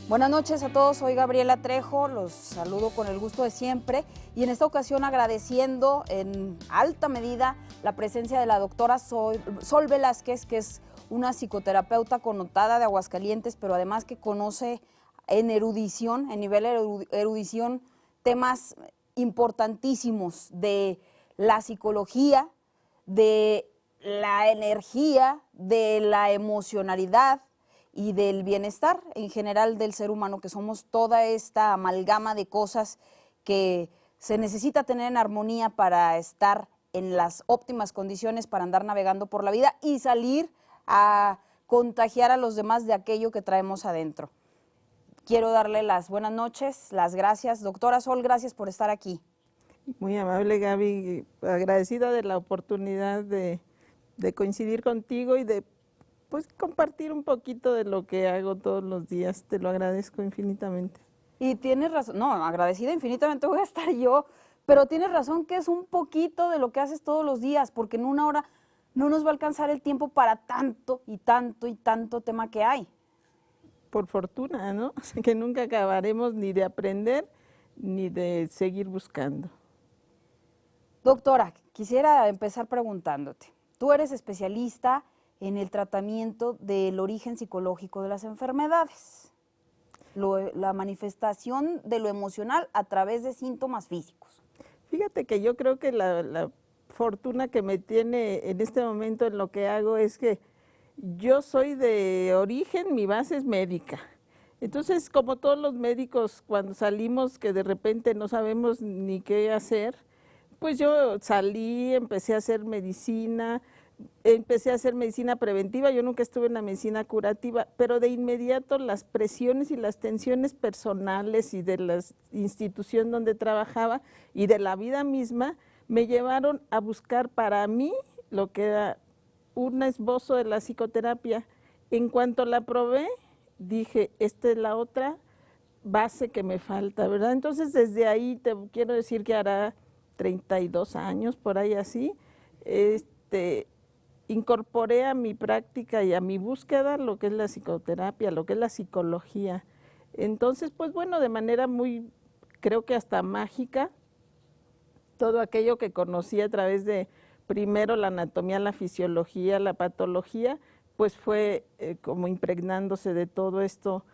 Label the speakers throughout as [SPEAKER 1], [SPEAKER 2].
[SPEAKER 1] Buenas noches a todos, soy Gabriela Trejo, los saludo con el gusto de siempre y en esta ocasión agradeciendo en alta medida la presencia de la doctora Sol Velázquez, que es una psicoterapeuta connotada de Aguascalientes, pero además que conoce en erudición, en nivel erudición, temas importantísimos de la psicología, de la energía, de la emocionalidad y del bienestar en general del ser humano, que somos toda esta amalgama de cosas que se necesita tener en armonía para estar en las óptimas condiciones para andar navegando por la vida y salir a contagiar a los demás de aquello que traemos adentro. Quiero darle las buenas noches, las gracias. Doctora Sol, gracias por estar aquí.
[SPEAKER 2] Muy amable, Gaby, agradecida de la oportunidad de coincidir contigo y de pues compartir un poquito de lo que hago todos los días. Te lo agradezco infinitamente.
[SPEAKER 1] Y tienes razón, no, agradecida infinitamente voy a estar yo, pero tienes razón que es un poquito de lo que haces todos los días, porque en una hora no nos va a alcanzar el tiempo para tanto y tanto y tanto tema que hay.
[SPEAKER 2] Por fortuna, ¿no? Que nunca acabaremos ni de aprender ni de seguir buscando.
[SPEAKER 1] Doctora, quisiera empezar preguntándote, tú eres especialista en el tratamiento del origen psicológico de las enfermedades, la manifestación de lo emocional a través de síntomas físicos.
[SPEAKER 2] Fíjate que yo creo que la fortuna que me tiene en este momento en lo que hago es que yo soy de origen, mi base es médica. Entonces, como todos los médicos, cuando salimos que de repente no sabemos ni qué hacer, pues yo salí, empecé a hacer medicina preventiva, yo nunca estuve en la medicina curativa, pero de inmediato las presiones y las tensiones personales y de la institución donde trabajaba y de la vida misma me llevaron a buscar para mí lo que era un esbozo de la psicoterapia. En cuanto la probé, dije, esta es la otra base que me falta, ¿verdad? Entonces desde ahí te quiero decir que hará 32 años, por ahí así, incorporé a mi práctica y a mi búsqueda lo que es la psicoterapia, lo que es la psicología. Entonces, pues bueno, de manera muy, creo que hasta mágica, todo aquello que conocí a través de primero la anatomía, la fisiología, la patología, pues fue como impregnándose de todo esto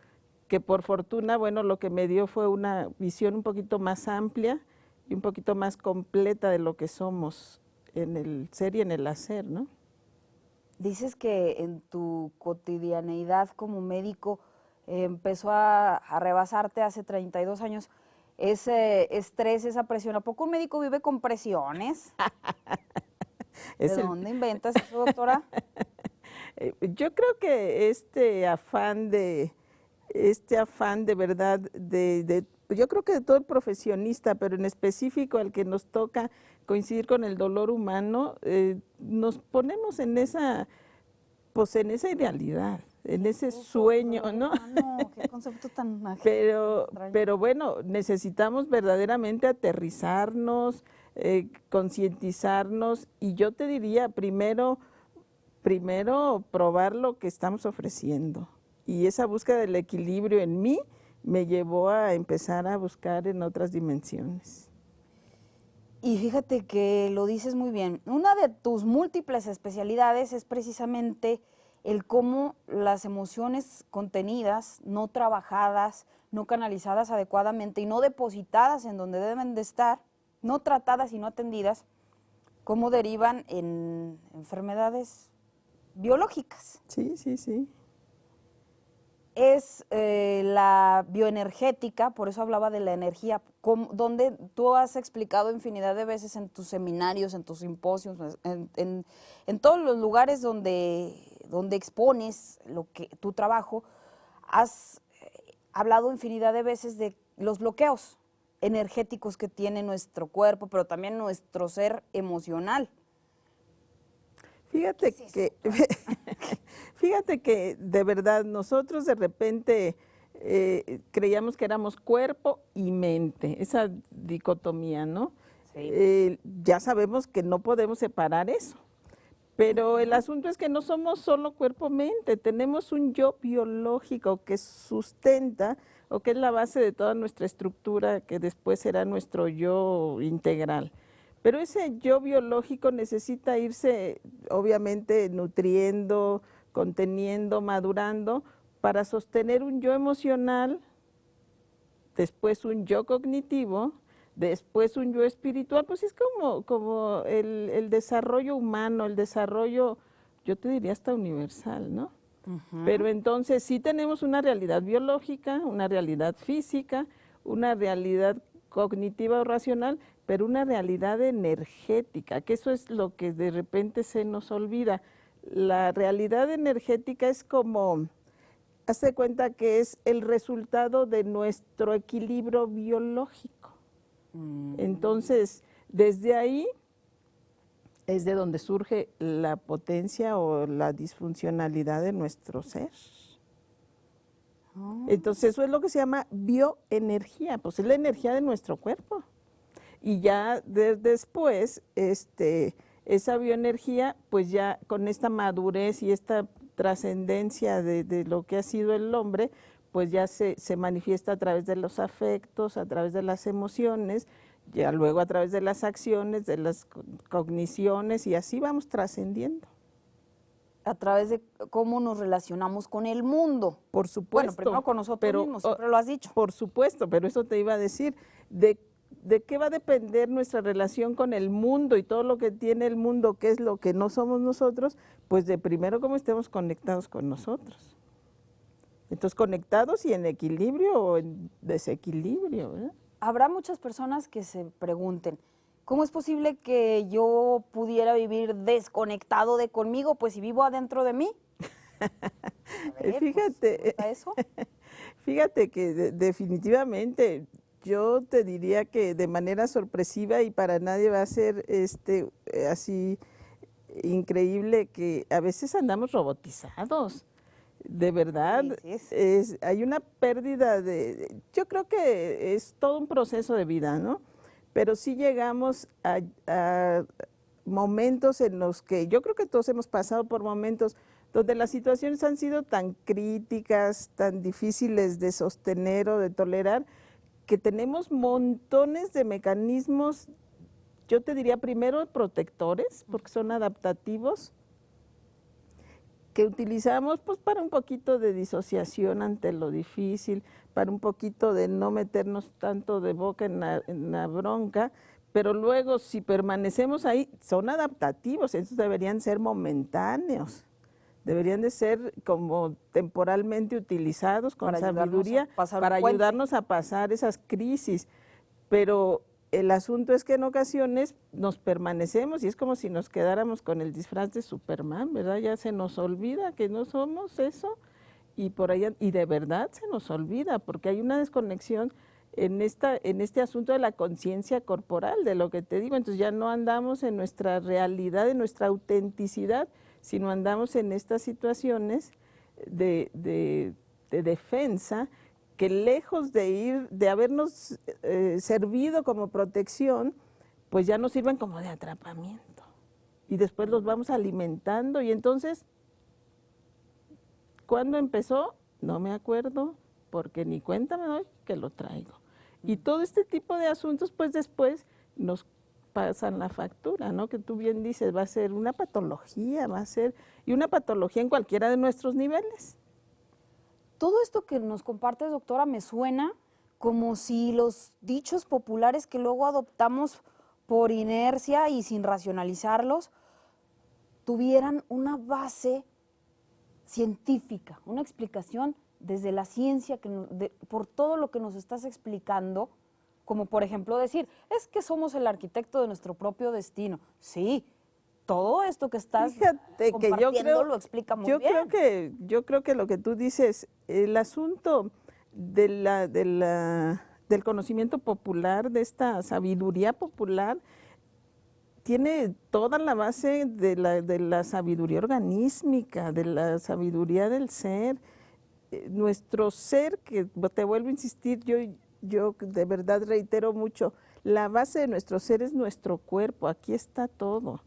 [SPEAKER 2] que por fortuna, bueno, lo que me dio fue una visión un poquito más amplia y un poquito más completa de lo que somos en el ser y en el hacer, ¿no?
[SPEAKER 1] Dices que en tu cotidianeidad como médico empezó a rebasarte hace 32 años ese estrés, esa presión. ¿A poco un médico vive con presiones? ¿De dónde inventas eso, doctora?
[SPEAKER 2] Yo creo que este afán de verdad, yo creo que de todo el profesionista, pero en específico al que nos toca coincidir con el dolor humano, nos ponemos en esa idealidad, en ese sueño, ¿no?
[SPEAKER 1] No, qué concepto tan extraño.
[SPEAKER 2] Pero bueno, necesitamos verdaderamente aterrizarnos, concientizarnos, y yo te diría, primero probar lo que estamos ofreciendo. Y esa búsqueda del equilibrio en mí me llevó a empezar a buscar en otras dimensiones.
[SPEAKER 1] Y fíjate que lo dices muy bien. Una de tus múltiples especialidades es precisamente el cómo las emociones contenidas, no trabajadas, no canalizadas adecuadamente y no depositadas en donde deben de estar, no tratadas y no atendidas, cómo derivan en enfermedades biológicas.
[SPEAKER 2] Sí, sí, sí.
[SPEAKER 1] Es la bioenergética, por eso hablaba de la energía, donde tú has explicado infinidad de veces en tus seminarios, en tus simposios, en todos los lugares donde expones tu trabajo, has hablado infinidad de veces de los bloqueos energéticos que tiene nuestro cuerpo, pero también nuestro ser emocional.
[SPEAKER 2] Fíjate que, fíjate que de verdad nosotros de repente creíamos que éramos cuerpo y mente, esa dicotomía, ¿no?
[SPEAKER 1] Sí.
[SPEAKER 2] Ya sabemos que no podemos separar eso, Pero el asunto es que no somos solo cuerpo-mente, tenemos un yo biológico que sustenta o que es la base de toda nuestra estructura, que después será nuestro yo integral. Pero ese yo biológico necesita irse, obviamente, nutriendo, conteniendo, madurando, para sostener un yo emocional, después un yo cognitivo, después un yo espiritual. Pues es como el desarrollo humano, el desarrollo, yo te diría hasta universal, ¿no? Pero entonces sí tenemos una realidad biológica, una realidad física, una realidad cognitiva o racional, pero una realidad energética, que eso es lo que de repente se nos olvida. La realidad energética es como, hazte cuenta que es el resultado de nuestro equilibrio biológico. Entonces, desde ahí es de donde surge la potencia o la disfuncionalidad de nuestro ser. Entonces, eso es lo que se llama bioenergía, pues es la energía de nuestro cuerpo. Y ya después, esa bioenergía, pues ya con esta madurez y esta trascendencia de lo que ha sido el hombre, pues ya se manifiesta a través de los afectos, a través de las emociones, ya luego a través de las acciones, de las cogniciones, y así vamos trascendiendo.
[SPEAKER 1] A través de cómo nos relacionamos con el mundo.
[SPEAKER 2] Por supuesto.
[SPEAKER 1] Bueno, primero con nosotros mismos, siempre lo has dicho.
[SPEAKER 2] Por supuesto, pero eso te iba a decir, de qué va a depender nuestra relación con el mundo y todo lo que tiene el mundo, que es lo que no somos nosotros, pues de primero cómo estemos conectados con nosotros. Entonces, conectados y en equilibrio o en desequilibrio, ¿eh?
[SPEAKER 1] Habrá muchas personas que se pregunten, ¿cómo es posible que yo pudiera vivir desconectado de conmigo? Pues si vivo adentro de mí. A ver,
[SPEAKER 2] Fíjate,
[SPEAKER 1] pues, eso.
[SPEAKER 2] Fíjate que definitivamente yo te diría que de manera sorpresiva y para nadie va a ser así increíble que a veces andamos robotizados. De verdad,
[SPEAKER 1] Sí.
[SPEAKER 2] hay una pérdida yo creo que es todo un proceso de vida, ¿no? Pero sí llegamos a momentos en los que, yo creo que todos hemos pasado por momentos donde las situaciones han sido tan críticas, tan difíciles de sostener o de tolerar, que tenemos montones de mecanismos, yo te diría primero protectores, porque son adaptativos, que utilizamos pues para un poquito de disociación ante lo difícil, para un poquito de no meternos tanto de boca en la bronca, pero luego si permanecemos ahí, son adaptativos, esos deberían ser momentáneos, deberían de ser como temporalmente utilizados con sabiduría para ayudarnos a pasar esas crisis, pero el asunto es que en ocasiones nos permanecemos y es como si nos quedáramos con el disfraz de Superman, ¿verdad? Ya se nos olvida que no somos eso y por allá, y de verdad se nos olvida porque hay una desconexión en este asunto de la conciencia corporal, de lo que te digo. Entonces ya no andamos en nuestra realidad, en nuestra autenticidad, sino andamos en estas situaciones de defensa, que lejos de habernos servido como protección, pues ya nos sirven como de atrapamiento. Y después los vamos alimentando. Y entonces, ¿cuándo empezó? No me acuerdo, porque ni cuenta me doy que lo traigo. Y todo este tipo de asuntos, pues después nos pasan la factura, ¿no? Que tú bien dices, va a ser una patología, y una patología en cualquiera de nuestros niveles.
[SPEAKER 1] Todo esto que nos compartes, doctora, me suena como si los dichos populares que luego adoptamos por inercia y sin racionalizarlos tuvieran una base científica, una explicación desde la ciencia, por todo lo que nos estás explicando, como por ejemplo decir, es que somos el arquitecto de nuestro propio destino. Sí, todo esto que estás compartiendo lo explica muy bien.
[SPEAKER 2] Yo creo que lo que tú dices, el asunto del conocimiento popular, de esta sabiduría popular, tiene toda la base de la sabiduría organísmica, de la sabiduría del ser. Nuestro ser, que te vuelvo a insistir, yo de verdad reitero mucho, la base de nuestro ser es nuestro cuerpo, aquí está todo.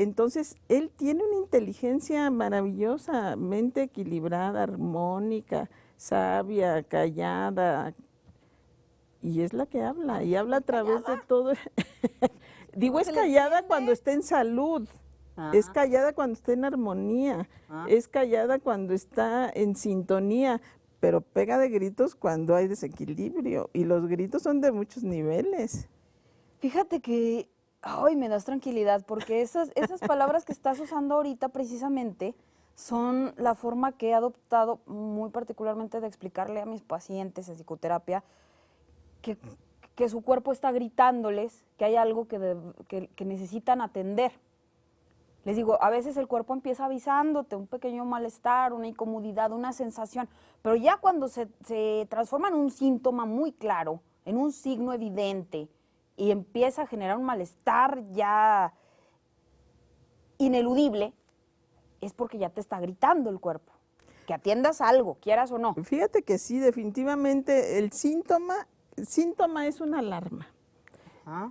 [SPEAKER 2] Entonces, él tiene una inteligencia maravillosa, mente equilibrada, armónica, sabia, callada, y es la que habla, y habla a través de todo. Digo, es callada cuando está en salud, es callada cuando está en armonía, es callada cuando está en sintonía, pero pega de gritos cuando hay desequilibrio, y los gritos son de muchos niveles.
[SPEAKER 1] Fíjate que, ay, me das tranquilidad, porque esas palabras que estás usando ahorita precisamente son la forma que he adoptado muy particularmente de explicarle a mis pacientes en psicoterapia que su cuerpo está gritándoles que hay algo que necesitan atender. Les digo, a veces el cuerpo empieza avisándote un pequeño malestar, una incomodidad, una sensación, pero ya cuando se transforma en un síntoma muy claro, en un signo evidente, y empieza a generar un malestar ya ineludible, es porque ya te está gritando el cuerpo, que atiendas algo, quieras o no.
[SPEAKER 2] Fíjate que sí, definitivamente el síntoma es una alarma,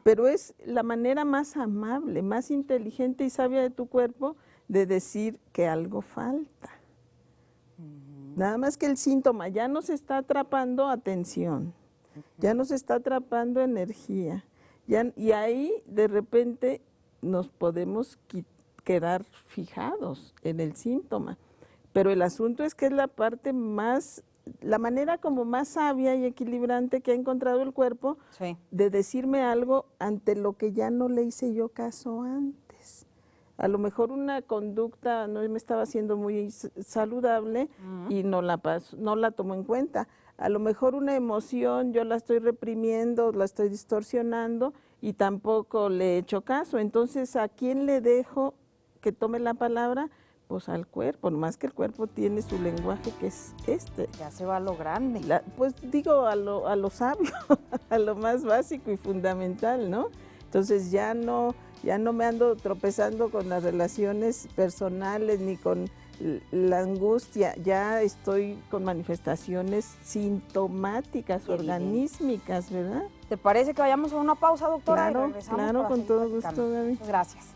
[SPEAKER 2] pero es la manera más amable, más inteligente y sabia de tu cuerpo de decir que algo falta. Nada más que el síntoma ya nos está atrapando atención, ya nos está atrapando energía, y ahí de repente nos podemos quedar fijados en el síntoma. Pero el asunto es que es la manera como más sabia y equilibrante que ha encontrado el cuerpo de decirme algo ante lo que ya no le hice yo caso antes. A lo mejor una conducta no me estaba haciendo muy saludable y no la tomo en cuenta. A lo mejor una emoción yo la estoy reprimiendo, la estoy distorsionando y tampoco le he hecho caso. Entonces, ¿a quién le dejo que tome la palabra? Pues al cuerpo, nomás que el cuerpo tiene su lenguaje que es este.
[SPEAKER 1] Ya se va a lo grande.
[SPEAKER 2] Pues digo a lo sabio, a lo más básico y fundamental, ¿no? Entonces ya no me ando tropezando con las relaciones personales ni con la angustia, ya estoy con manifestaciones sintomáticas, organísmicas, ¿verdad?
[SPEAKER 1] ¿Te parece que vayamos a una pausa, doctora?
[SPEAKER 2] Claro,
[SPEAKER 1] Y regresamos
[SPEAKER 2] claro,
[SPEAKER 1] para
[SPEAKER 2] con
[SPEAKER 1] seguir
[SPEAKER 2] todo
[SPEAKER 1] platicando.
[SPEAKER 2] gusto, Gaby.
[SPEAKER 1] Muchas gracias.